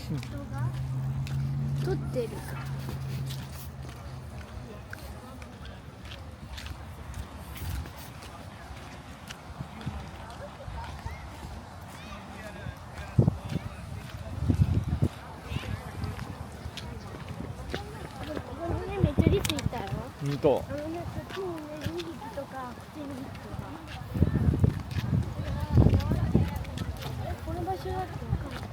撮ってる。めっちゃリスいたよ。ほんと。こっちにね、2匹とか、こっちに2匹とか。この場所だってわかんない。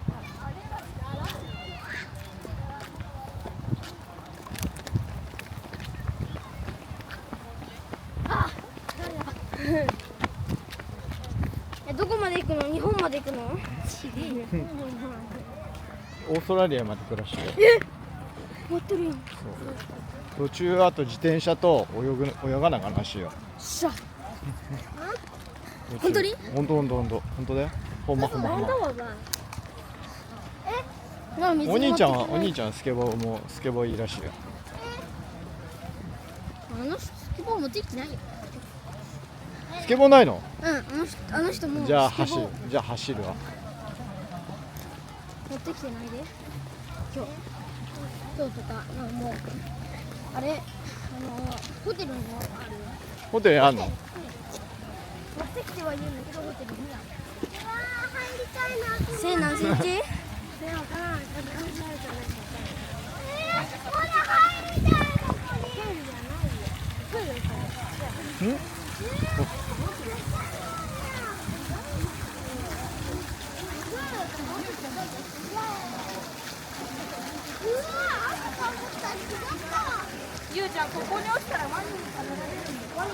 どこまで行くの？日本まで行くの？オーストラリアまで来るらしいよ。持ってるやん。途中あと自転車と泳がなあかんらしいよ。しゃ。本当に？本当だよ。ほんま。お兄ちゃんスケボーいいらしいよ。スケボー持ってきてないよ。スケボーないの？うん、あの人も。じゃあ走るわ。持ってきてないで。今日とかもうあれホテルにもあるよ。ホテルにあるの？持ってきてはいるんだけどホテルには。入りたいな。背何センチ？背わからない。これ入りたいの。これ。プールじゃないよ。プールから。ゆうちゃん、ここに落ちたらワニに食べられるんだよ。ワニ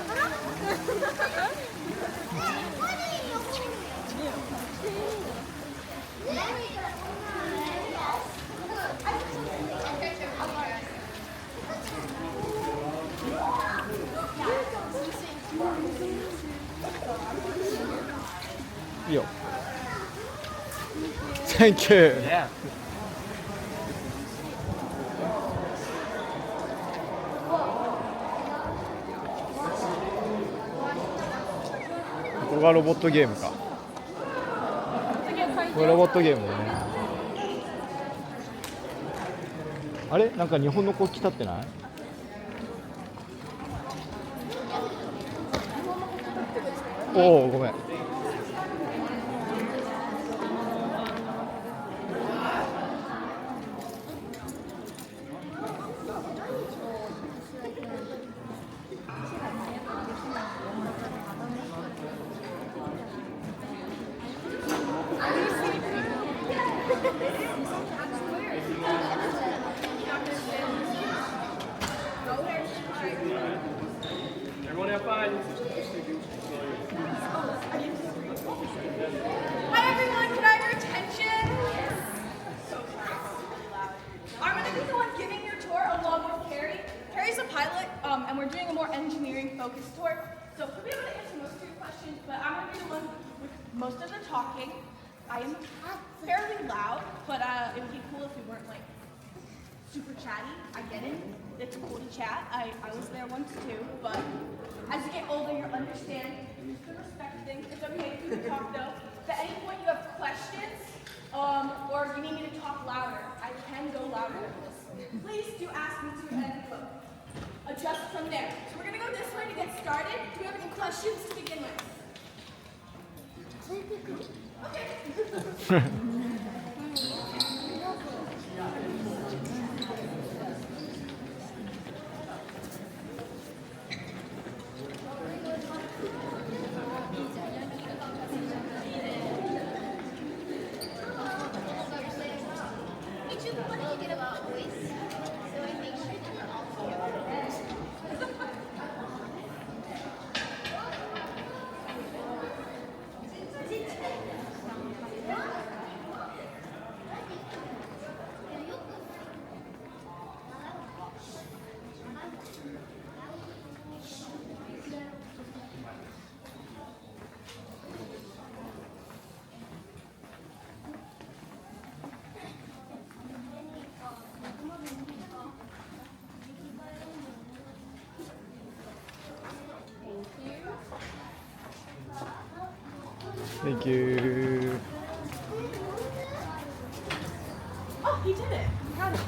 いいよ。Thank you. Yeah. ここがロボットゲームか。これロボットゲームだね。あれなんか日本の国旗立ってない？おおごめん。Everyone have fun. Hi everyone, can I have your attention? I'm going to be the one giving your tour along with Carrie. Carrie's a pilot, and we're doing a more engineering-focused tour. So we'll be able to answer most of your questions, but I'm going to be the one with most of the talking. I am fairly loud, but it would be cool if we weren't like super chatty. I get it. It's cool to chat. I was there once too, but as you get older, you'll understand the respect thing. It's okay if you talk though. If at any point you have questions, or you need me to talk louder, I can go louder than this. Please do ask me to and adjust from there. So we're gonna go this way to get started. Do we have any questions to begin with? Okay. What did you get about voice? So I make sure that we're all together. Thank you. Oh, Oh, he did it. I'm proud of him.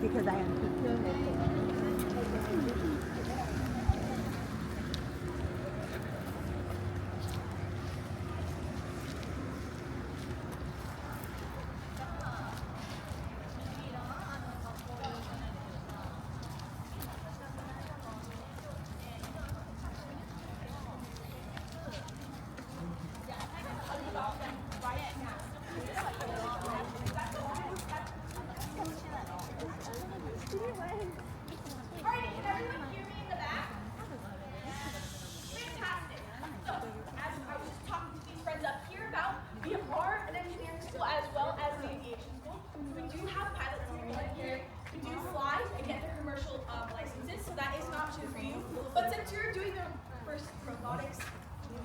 Because I am Alrighty, can everyone hear me in the back? Fantastic. So, as I was just talking to these friends up here about, we are an engineering school as well as an aviation school. We do have pilot training here. We do fly and get the commercial licenses, so that is an option for you. But since you're doing the first robotics,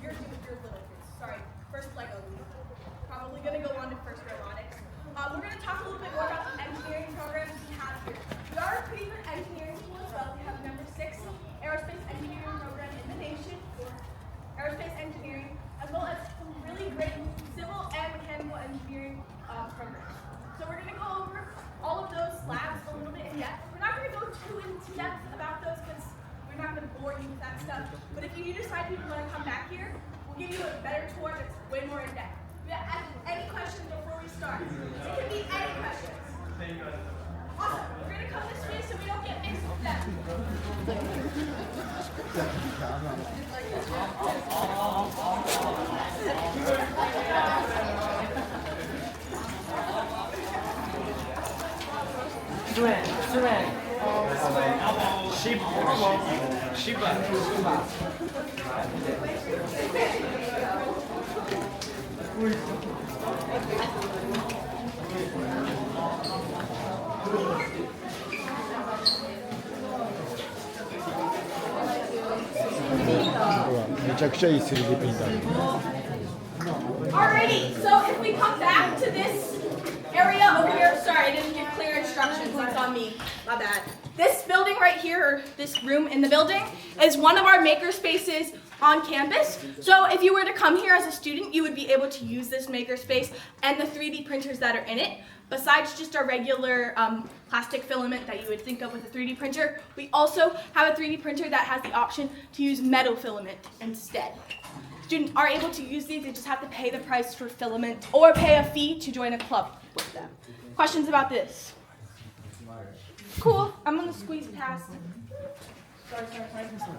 you're doing your little kids. Sorry, first Lego. Probably going to go on to first robotics. We're going to talk a little bit more about the engineering programs we have here. We are a pretty good engineering school as well. We have the number 6 aerospace engineering program in the nation for aerospace engineering, as well as some really great civil and mechanical engineering programs. So we're going to go over all of those labs a little bit in depth. We're not going to go too into depth about those because we're not going to bore you with that stuff. But if you decide you want to come back here, we'll give you a better tour that's way more in depth. Any questions before we start? It can be any questions. Awesome. We're going to come this way so we don't get mixed with them.めちゃくちゃいい 3D プリンター。 Alrighty, so if we come back to this area over here, sorry, I didn't give clear instructions, that's on me, my bad. This building right here, or this room in the building, is one of our maker spaces on campus. So if you were to come here as a student, you would be able to use this maker space and the 3D printers that are in it. Besides just our regular plastic filament that you would think of with a 3D printer, we also have a 3D printer that has the option to use metal filament instead. Students are able to use these, they just have to pay the price for filament or pay a fee to join a club with them. Questions about this? Cool, I'm gonna squeeze past. Sorry.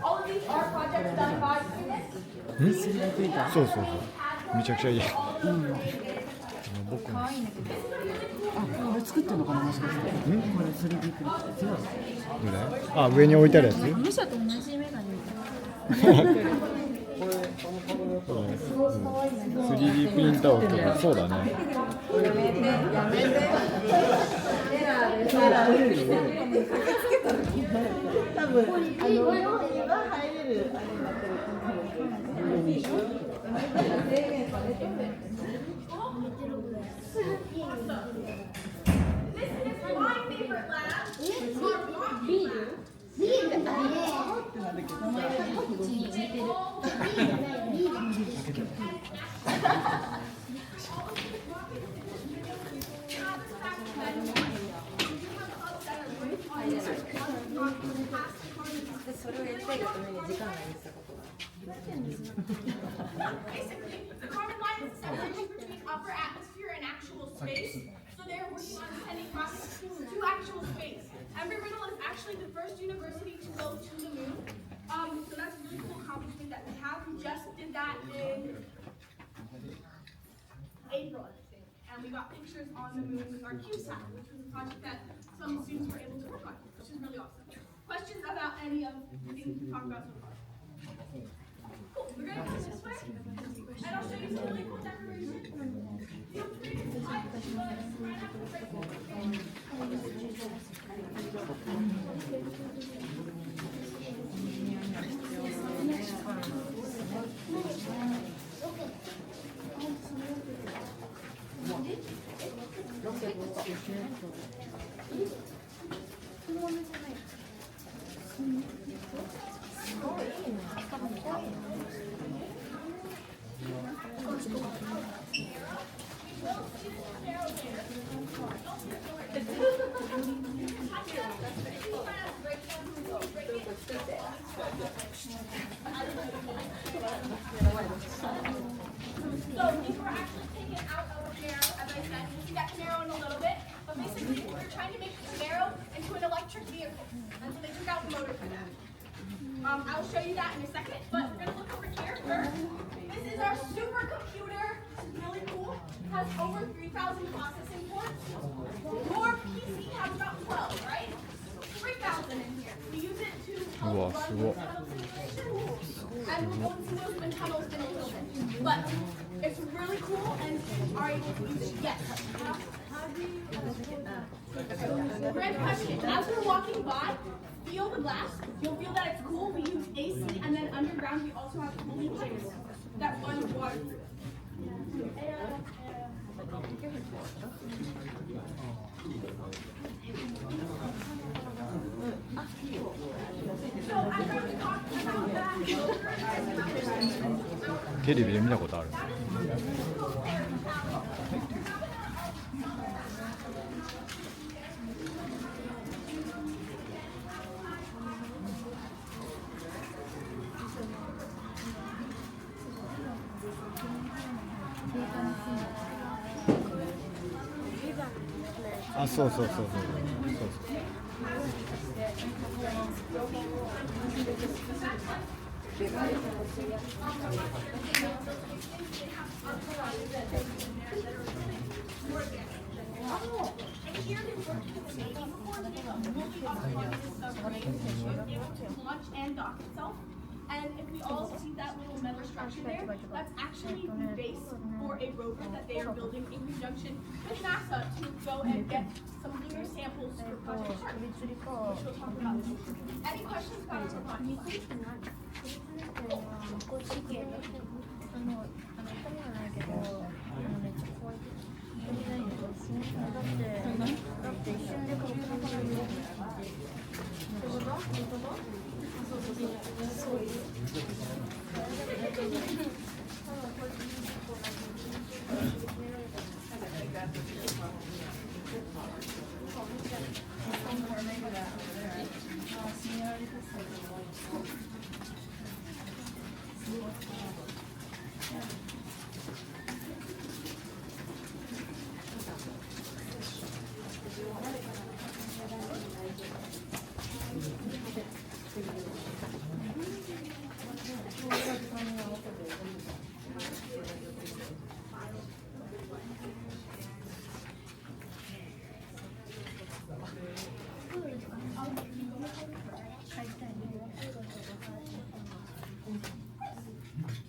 All of these are projects done by students. そうそうそう。めちゃくちゃいい。僕も。あ、これ作ってるのかな、もしかして。これ 3D プリンター強い。どれ？あ、上に置いてあるやつ？ミシャと同じメガネ。 3D プリンターを置けばそうだね。多分入れるあれになってる。 This is my favorite lab. それをやりたいがために時間ができたことが Basically, the carbon line is the separation between upper atmosphere and actual space. So they're working on sending rockets to actual space. Embry-Riddle is actually the first university to go to the moon. So that's a really cool accomplishment that we have. We just did that in April, I think. And we got pictures on the moon with our CubeSat, which was a project that some students were able to work on, which is really awesome. Questions about any of the things we talked about so far? Cool. We're going to go this way, and I'll show you some really cool decorations. Feel free to type, but right after the break, So these were actually taken out of a Camaro, as I said. We'll see that Camaro in a little bit. But basically, they're trying to make the Camaro into an electric vehicle. And so they took out the motor for that. I'll show you that in a second, but we're going to look over here first. This is our supercomputer. It's really cool. It has over 3,000 processing ports. Your PC has about 12, right? 3,000 in here. We use it to help run wind tunnel simulations. And we'll go and see those wind tunnels in a little bit. But it's really cool and are able to use it. Yes. Grand question. As we're walking by, feel the glass. You'll feel that it's cool. We use AC, and then underground we also have cooling pipes that run water through it. So as I was talking about that, テレビで見たことある。あ、そうそうそうそうそうそう。launch and dock itself. And if we all see that little metal structure there, that's actually the base for a rover that they are building in conjunction with NASA to go and get some lunar samples for Project Shark, which we'll talk about. Any questions about the project?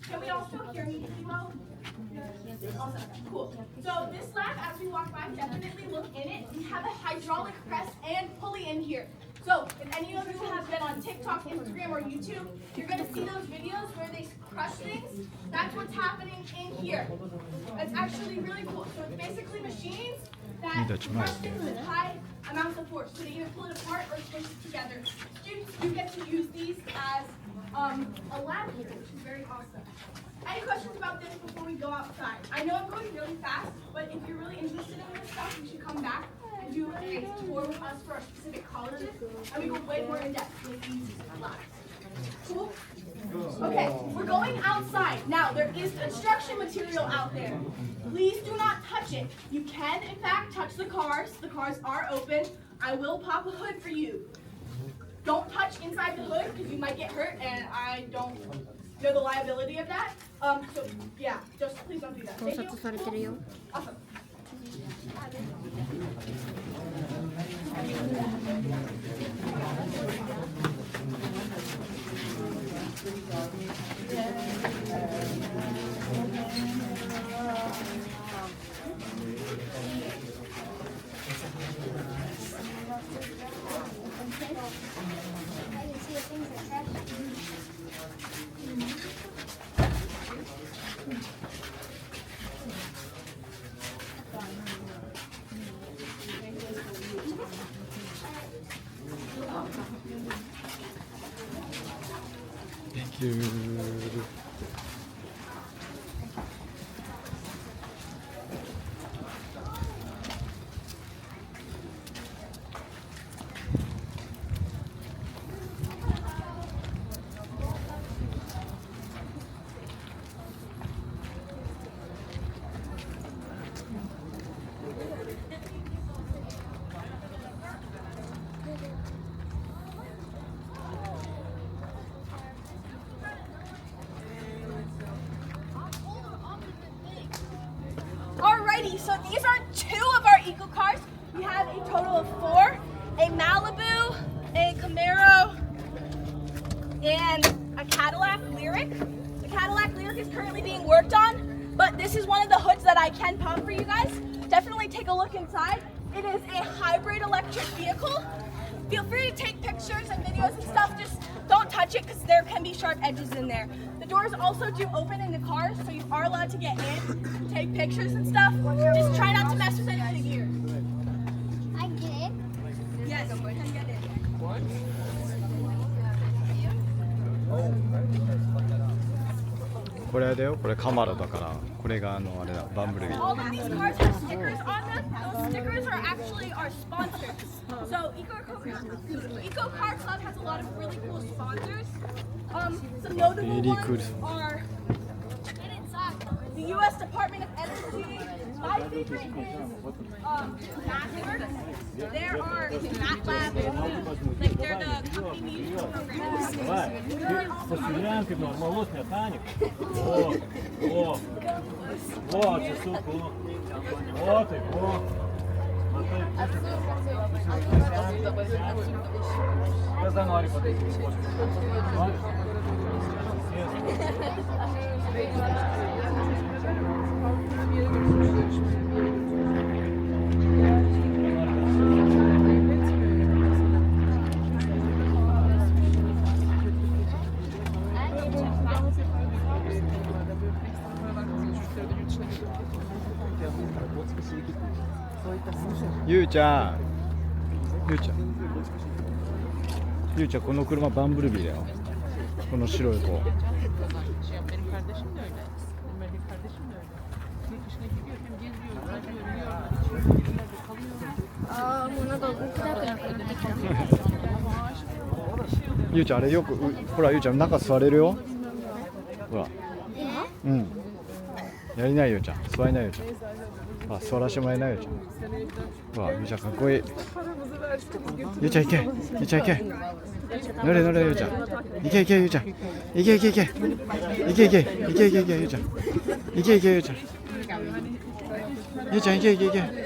Can we also hear me pretty well? Awesome. Cool. So this lab, as we walk by, definitely look in it. We have a hydraulic press and pulley in here. So if any of you have been on TikTok, Instagram, or YouTube, you're going to see those videos where they crush things. That's what's happening in here. It's actually really cool. So it's basically machines that crush things with high amounts of force. So they either pull it apart or push it together. Students do get to use these as a lab here, which is very awesome. Any questions about this before we go outside? I know I'm going really fast, but if you're really interested in this stuff, you should come back and do a tour with us for our specific colleges, and we go way more in depth with these labs. Cool? Okay, we're going outside. Now, there is construction material out there. Please do not touch it. You can, in fact, touch the cars. The cars are open. I will pop a hood for you. Don't touch inside the hood because you might get hurt, and I don't know the liability of that. So, yeah, just please don't do that. Thank you. Awesome. Thank you. Alrighty, so these are 2 of our eco cars. We have a total of 4, a Malibu, a Camaro, and a Cadillac Lyric. The Cadillac Lyric is currently being worked on, but this is one of the hoods that I can pop for you guys. Definitely take a look inside. It is a hybrid electric vehicle. Feel free to take pictures and videos and stuff. Just don't touch it because there can be sharp edges in there. The doors also do open in the cars, so you are allowed to get in, take pictures and stuff. Just try not to mess with any of the gear. I get it. Yes, you can get in. これあれだよ、これカマラだから、これがあれだ、バンブルビー。 All of these cars have stickers on them. Those stickers are actually our sponsors. So Eco Car Club has a lot of really cool sponsors. Some notable Really cool. ones are the U.S. Department of Energy. My favorite is MATLAB. There are MATLAB. Like they're the company music programs. Постріляємо молос механік. О, це супер. О, ти, о. Казанорі подивіться.ゆうちゃん、ゆうちゃん、ゆうちゃん、この車バンブルビーだよ。この白い子。 Benim kardeşim de öyle. Benim kardeşim de öyle. Yurt dışına gidiyor, hem geziyor, görüyor, yerlerde kalıyor. もうなんか動きたくなくなってきた。ゆうちゃん、あれよく、ほらゆうちゃん中座れるよ。ほら。うん。やりないゆうちゃん、座りないゆうちゃん。あ、座らせてもらえないゆうちゃん。ほら、ゆうちゃんかっこいい。ゆうちゃん行け、ゆうちゃん行け。乗れ乗れゆうちゃん。行け行けゆうちゃん。行け行け行け。行け行け行け行け行けゆうちゃん。行け行けゆうちゃん。ゆうちゃん行け行け行け。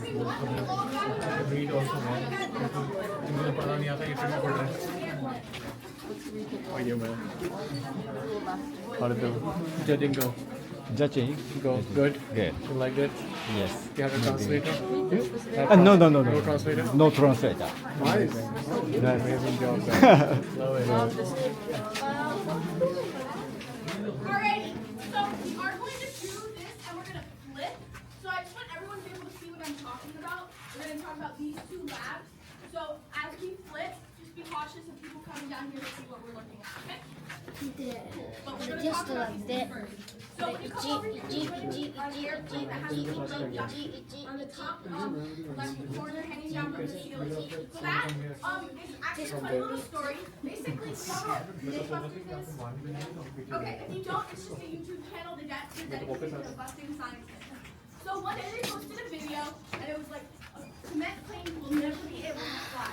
Thank you. Read also, man. मुझे पता नहीं आता ये फिर मैं पढ़ रहा है. Oh yeah, man. How to do? Judging go. Judging? Go. Good. Good. You like it? Yes. You have a translator? No, no, no, No no. translator? No translator. Nice. Nice. Amazing job, man. Love it. Alrighty, so we are going to do this and we're going to flip. So I just want everyone to be able to see what I'm talking about. We're going to talk about these two labs. So as we flip, just be cautious of people coming down here to see what we're looking at, okay? But we're going to talk about these things first. So when you come over here, you're going to see an airplane that has a little on the top left corner hanging down from the ceiling. So that is actually a funny little story. Basically, Mythbusters is... Okay, if you don't, it's just a YouTube channel that's dedicated to busting science. So one day they posted a video, and it was like, a cement plane will never be able to fly.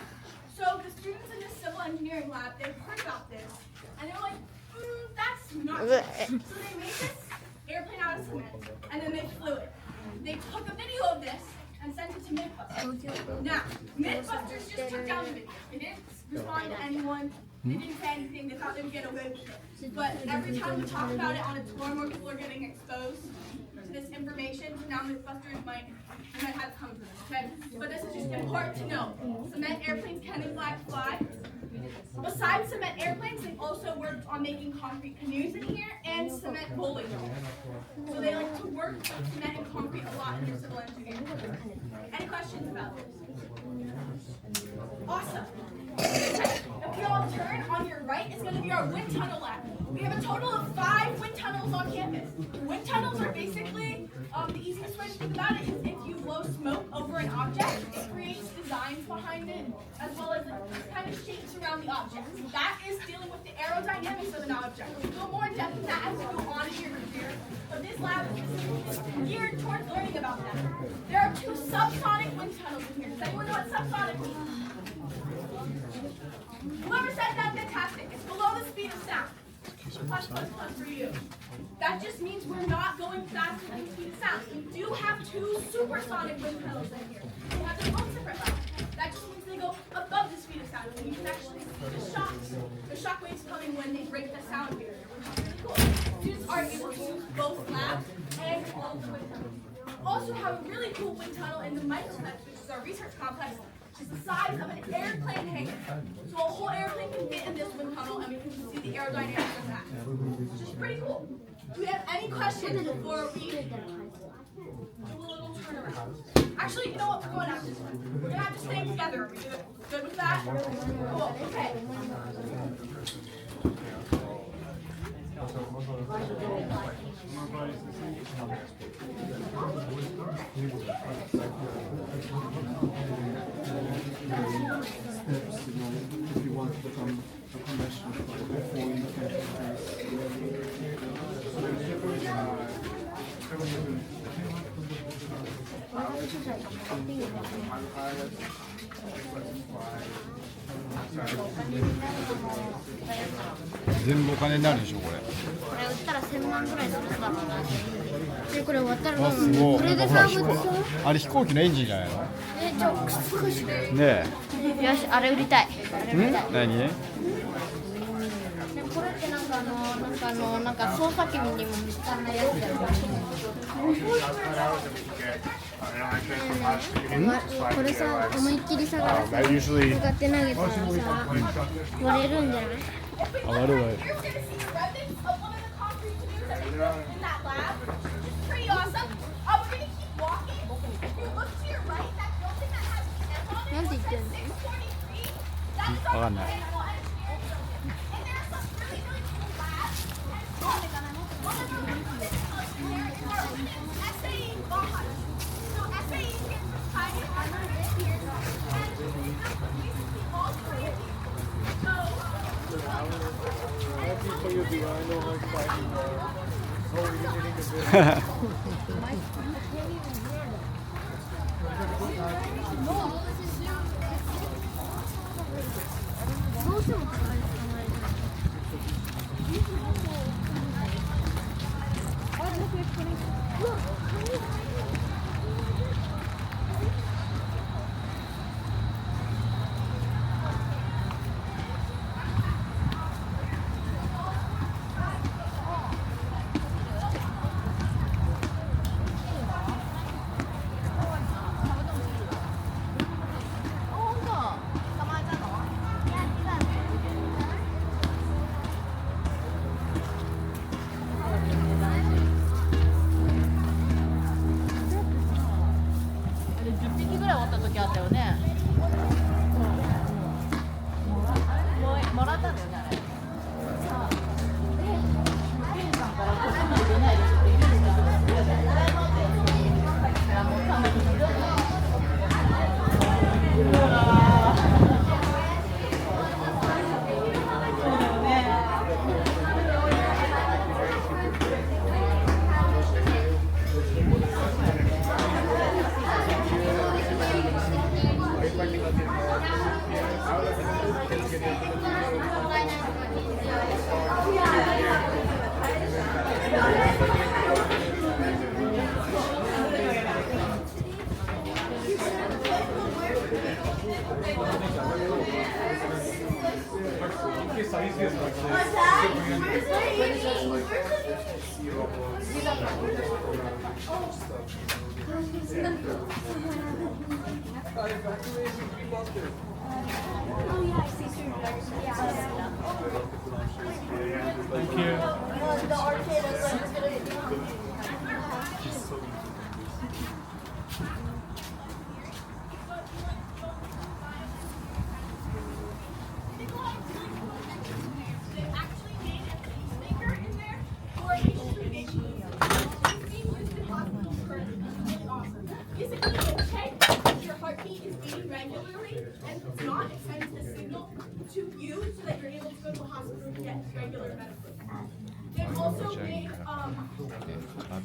So the students in this civil engineering lab, they heard about this, and they were like, that's not true. So they made this airplane out of cement, and then they flew it. They took a video of this and sent it to Mythbusters. Now, Mythbusters just took down the video. They didn't respond to anyone. They didn't say anything. They thought they would get away with it. But every time we talk about it on a tour, more people are getting exposed to this information. Now Mythbusters might have come to this, okay? But this is just important to know. Cement airplanes can in fact fly. Besides cement airplanes, they've also worked on making concrete canoes in here and cement bowling balls. So they like to work with cement and concrete a lot in their civil engineering. Any questions about this? Awesome. If you all turn on your right, it's going to be our wind tunnel lab. We have a total of 5 wind tunnels on campus. Wind tunnels are basically, the easiest way to think about it is if you blow smoke over an object, it creates designs behind it, as well as it kind of shapes around the object. That is dealing with the aerodynamics of an object. We'll go more in depth with that as we go on in your career. But this lab is geared towards learning about that. There are 2 subsonic wind tunnels in here. Does anyone know what subsonic means? Whoever said that, fantastic. It's below the speed of sound. Plus for you. That just means we're not going faster than the speed of sound. We do have 2 supersonic wind tunnels in here. They have their own separate levels. That just means they go above the speed of sound. And you can actually see the shock waves coming when they break the sound barrier, which is really cool. Students are able to use both labs and all of the wind tunnels. Also have a really cool wind tunnel in the microplex, which is our research complex. Is the size of an airplane hangar. So a whole airplane can fit in this wind tunnel and we can see the aerodynamics of that. Which is pretty cool. Do we have any questions before we do a little turnaround? Actually, you know what? We're going out this way. We're going to have to stay together. Are we good with that? Cool. Okay. If you want to become a commercial before you can全部お金になるでしょこれ。これ売ったら1000万ぐらいするだろうな。でこれ終わったらあすごい。これでなんか買うほらあれ飛行機のエンジンじゃないの？じゃあ少しねえ。よしあれ売りたい。何？でこれってなんか操作機にも使わないやつだよ。これさ思いっきりさが使って投げたらさ割れるんじゃない？あ割れる割れる。 in that lab, which is pretty awesome. We're going to keep walking. If you look to your right, that building that has the M on it, it says 643. That is our mechanical engineering building. And there are some really, really cool labs. And one of them is there is our women's SAE bond. So SAE stands for Society of Armor Engineers. And basically all 3 of you. So, 10匹ぐらいおった時あったよね。もらったんだよね、あれ。玄関からこっちまで出ないでしょって言うんだけど、いやもう単独にひどいね。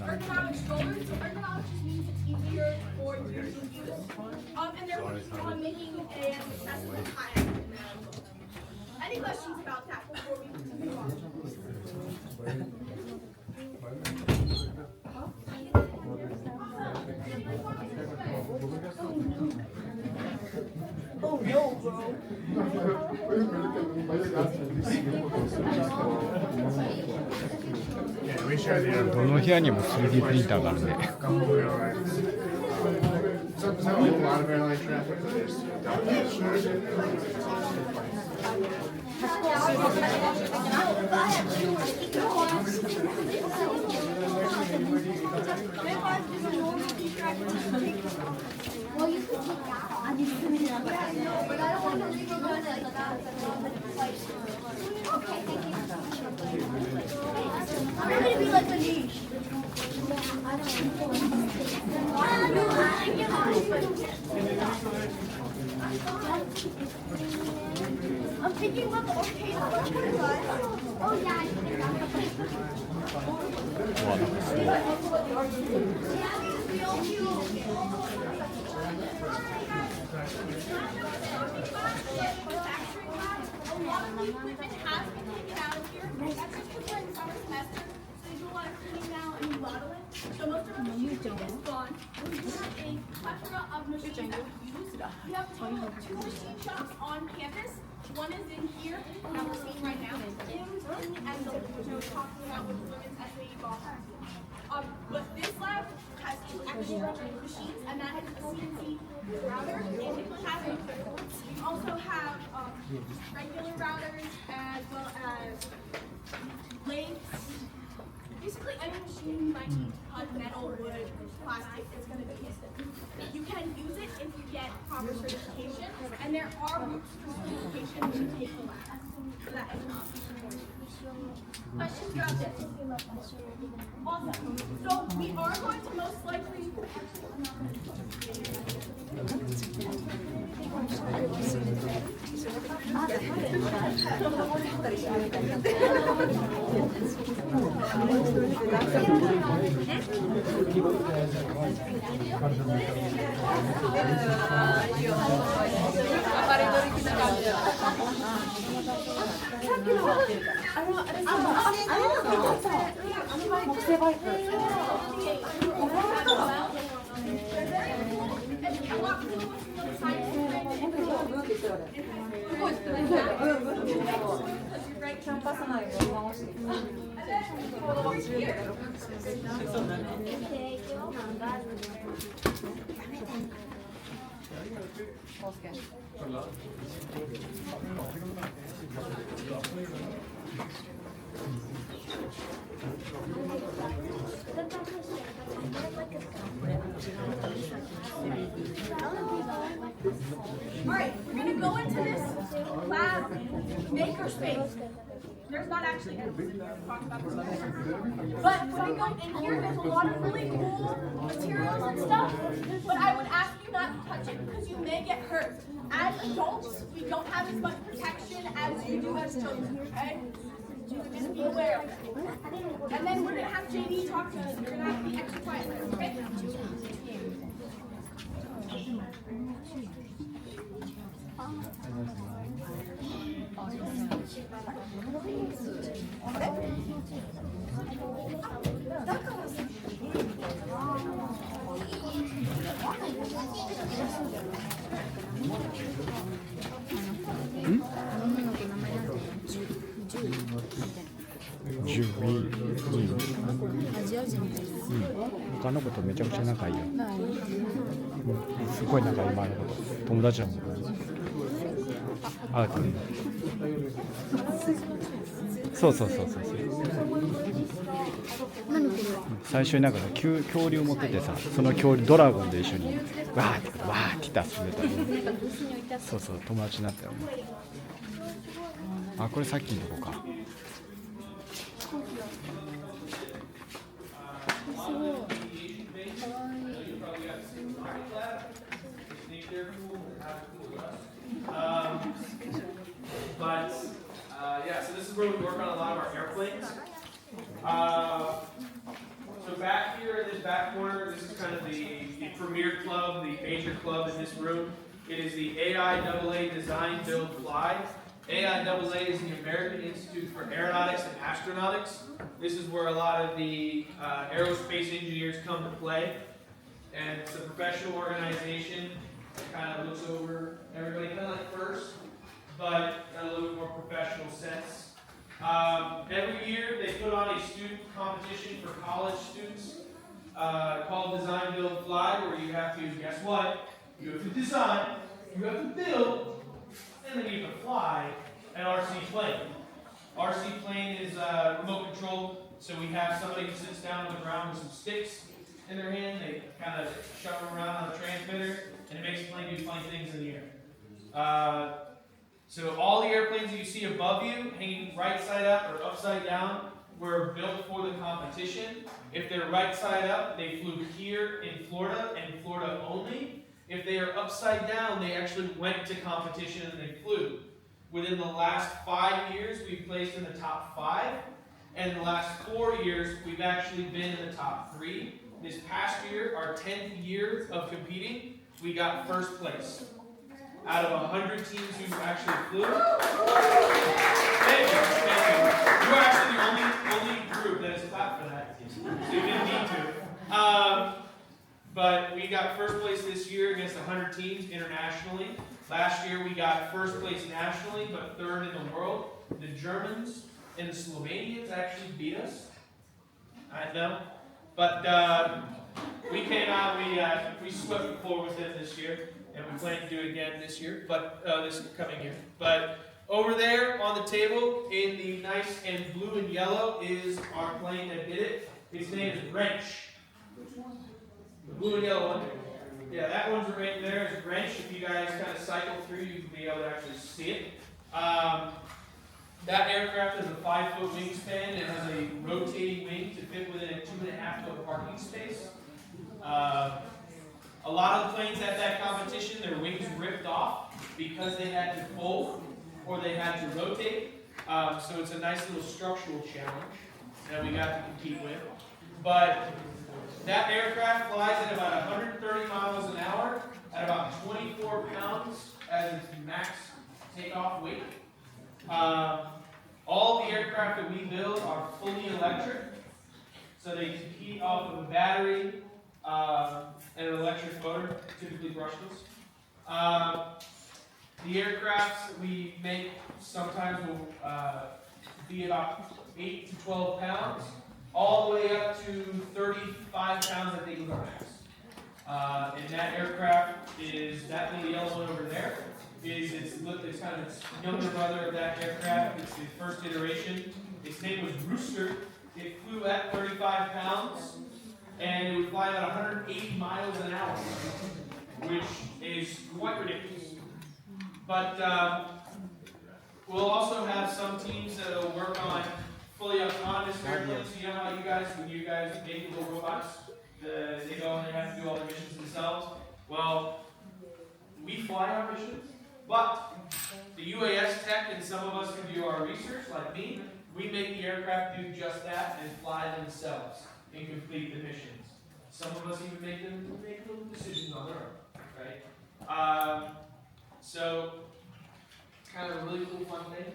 Ergonomic strollers. So ergonomic just means it's easier for you to use. And they're working on making an accessible kayak. Any questions about that before we move on? Oh no, bro. どの部屋にも 3D プリンターがあるね。Well, you could take that off. I just put it on. But I don't want to leave it like that. Okay, thank you. I'm going to be like a niche. I'm thinking about the arcade. Oh, yeah, I think A lot of the equipment has been taken out of here. That's just because we're in summer semester, so they do a lot of cleaning now and remodeling. So most of our machinery is gone. We do have a plethora of machines that we use. We have a total of 2 machine shops on campus. One is in here that we're seeing right now. And the talking about with women's SAE ball. But this lab has 2 extra machines, and that has a CNC router and nickel hazard. We also have regular routers as well as lathes. Basically, any machine you might need to cut metal, wood, plastic is going to be used. You can use it if you get proper certification, and there are routes for certification to take the lab. So that is an option. Questions about this? Awesome. So we are going to most likely. All right, we're gonna go into this lab maker space. There's not actually anything in there. We'll talk about this later. But when we go in here, there's a lot of really cool materials and stuff. But I would ask you not to touch it because you may get hurt. As adults, we don't have as much protection as you do as children, okay? So just be aware of that. And then we're gonna have JD talk to us. You're gonna have to be extra quiet, okay?ジュビ他の子とめちゃくちゃ仲いいよ、すごい仲いい周りの子と友達だもん。あ、そうそうそうそうそう。最初になんか恐竜持っててさ、その恐竜ドラゴンで一緒にわーって遊んでたり、そうそう友達になったよね。あ、これさっきのとこか。Yeah, so this is where we work on a lot of our airplanes. So back here in this back corner, this is kind of the premier club, the major club in this room. It is the AERONAUTICAL Design, Build, Fly. AERONAUTICAL is the American Institute for Aeronautics and Astronautics. This is where a lot of the aerospace engineers come to play. And it's a professional organization that kind of looks over everybody, kind of like FIRST, but in a little bit more professional sense. Every year they put on a student competition for college students called Design, Build, Fly, where you have to, guess what? You have to design, you have to build, and then you have to fly an RC plane. RC plane is remote controlled, so we have somebody who sits down on the ground with some sticks in their hand. They kind of shove them around on the transmitter, and it makes the plane do funny things in the air. So all the airplanes that you see above you, hanging right side up or upside down, were built for the competition. If they're right side up, they flew here in Florida and Florida only. If they are upside down, they actually went to competition and they flew. Within the last 5 years, we've placed in the top 5. And in the last 4 years, we've actually been in the top 3. This past year, our 10th year of competing, we got first place. Out of 100 teams who actually flew. Thank you. You are actually the only group that has clapped for that. So you didn't need to. But we got first place this year against 100 teams internationally. Last year we got first place nationally, but third in the world. The Germans and the Slovenians actually beat us. I know. But we came out, we swept the floor with them this year. And we plan to do it again this year, but this coming year. But over there on the table, in the nice and blue and yellow, is our plane that did it. His name is Wrench. The blue and yellow one. Yeah, that one's right there is Wrench. If you guys kind of cycle through, you can be able to actually see it. That aircraft has a 5-foot wingspan and has a rotating wing to fit within a 2.5-foot parking space. A lot of the planes at that competition, their wings ripped off because they had to fold or they had to rotate. So it's a nice little structural challenge that we got to compete with. But that aircraft flies at about 130 miles an hour at about 24 pounds as its max takeoff weight. All the aircraft that we build are fully electric. So they compete off of a battery, and an electric motor, typically brushless. The aircrafts that we make sometimes will be about 8 to 12 pounds, all the way up to 35 pounds, I think is our max. And that aircraft is that little yellow one over there. It's kind of its younger brother of that aircraft. It's the first iteration. Its name was Rooster. It flew at 35 pounds. And it would fly about 180 miles an hour, which is is quite ridiculous. But we'll also have some teams that will work on fully autonomous airplanes. So you know how you guys, when you guys make little robots, they go and they have to do all the missions themselves? Well, we fly our missions, but the UAS tech and some of us who do our research, like me, we make the aircraft do just that and fly themselves and complete the missions. Some of us even make little decisions on their own, right? So, kind of a really cool, fun thing.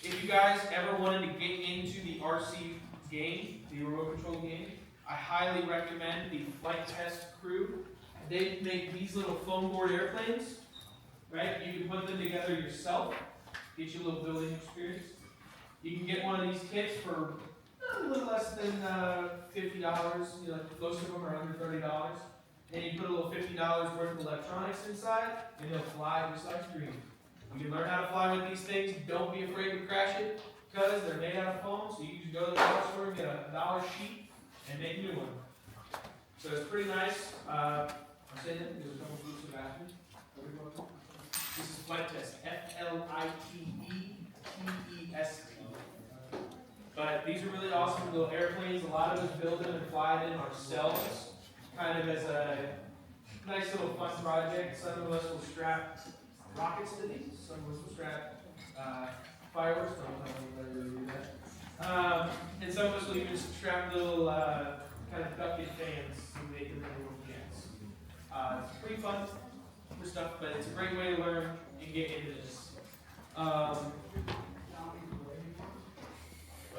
If you guys ever wanted to get into the RC game, the remote control game, I highly recommend the Flight Test crew. They make these little foam board airplanes, right? You can put them together yourself, get you a little building experience. You can get one of these kits for a little less than $50. You know, most of them are under $30. And you put a little $50 worth of electronics inside, and they'll fly just like a dream. You can learn how to fly with these things. Don't be afraid to crash it, because they're made out of foam. So you can just go to the dollar store and get a $1 sheet and make a new one. So it's pretty nice. I'm saying that there's a couple groups of bathrooms. This is Flight Test. FLITETEST. But these are really awesome little airplanes. A lot of us build them and fly them ourselves, kind of as a nice little fun project. Some of us will strap rockets to these. Some of us will strap fireworks. Don't really do that. And some of us will even strap little kind of ducted fans to make them little jets. It's pretty fun for stuff, but it's a great way to learn and get into this.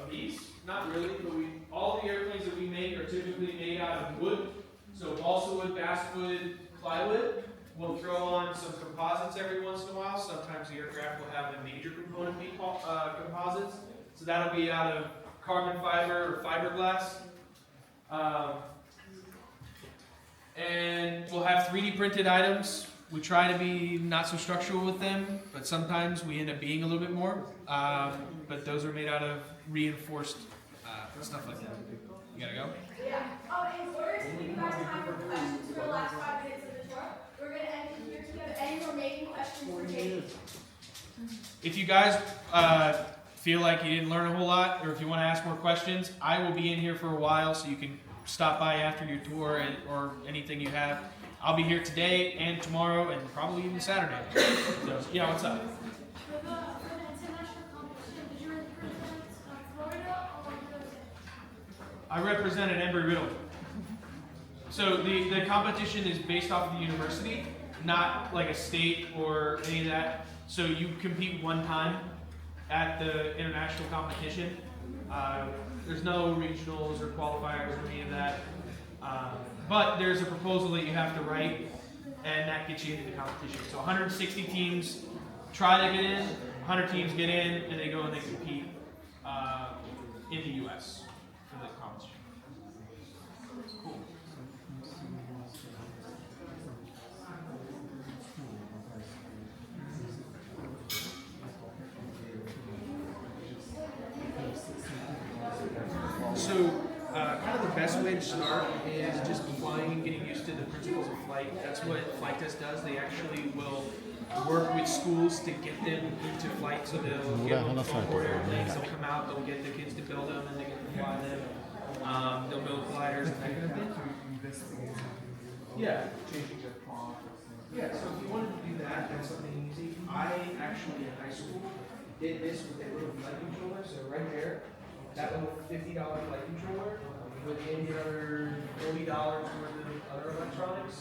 These, not really, but all the airplanes that we make are typically made out of wood. So balsa wood, basswood, plywood. We'll throw on some composites every once in a while. Sometimes the aircraft will have a major component be composites. So that'll be out of carbon fiber or fiberglass. And we'll have 3D printed items. We try to be not so structural with them, but sometimes we end up being a little bit more. But those are made out of reinforced stuff like that. You gotta go? Yeah. In order to give you guys time for questions for the last 5 minutes of the tour, we're going to end it here. Do you have any remaining questions for Jake? If you guys feel like you didn't learn a whole lot, or if you want to ask more questions, I will be in here for a while, so you can stop by after your tour or anything you have. I'll be here today and tomorrow and probably even Saturday. So, yeah, what's up? I represent an EMBRY-RIDDLE. So the competition is based off of the university, not like a state or any of that. So you compete one time at the international competition. There's no regionals or qualifiers or any of that. But there's a proposal that you have to write, and that gets you into the competition. So 160 teams try to get in, 100 teams get in, and they go and they compete in the U.S. for the competition. Cool. So, kind of the best way to start is just flying and getting used to the principles of flight. That's what Flight Test does. They actually will work with schools to get them into flight. So they'll get them foam-board airplanes, they'll come out, they'll get the kids to build them, and they get to fly them. They'll build gliders and that kind of thing. Yeah. Yeah, so if you wanted to do that, that's something easy. I actually, in high school, did this with a little flight controller. So right there, that little $50 flight controller with any other $40 worth of other electronics.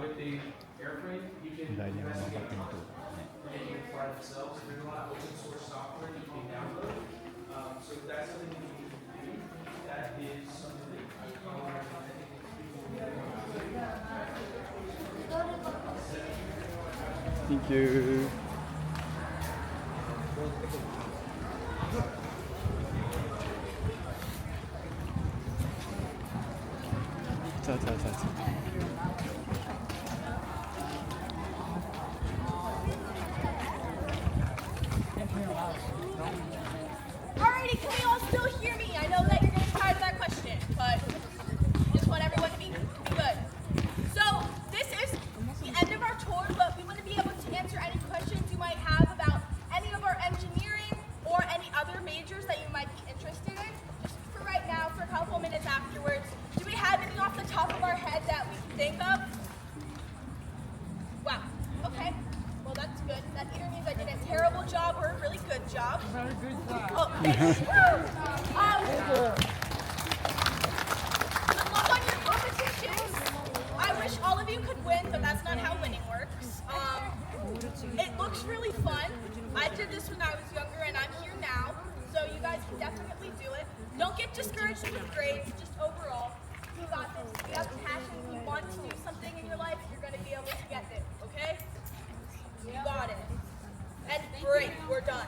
With the airframe, you can investigate and you can fly themselves. There's a lot of open source software you can download. So if that's something that you can do, that is something that I would recommend. Thank you. Alrighty, can you all still hear me? I know that you're getting tired of that question, but just want everyone to be good. So this is Good job. Very good job. Oh, thank you. Good luck on your competitions. I wish all of you could win, but that's not how winning works. It looks really fun. I did this when I was younger, and I'm here now, so you guys can definitely do it. Don't get discouraged with grades, just overall. You got this. If you have passion, if you want to do something in your life, you're going to be able to get it, okay? You got it. And great, we're done.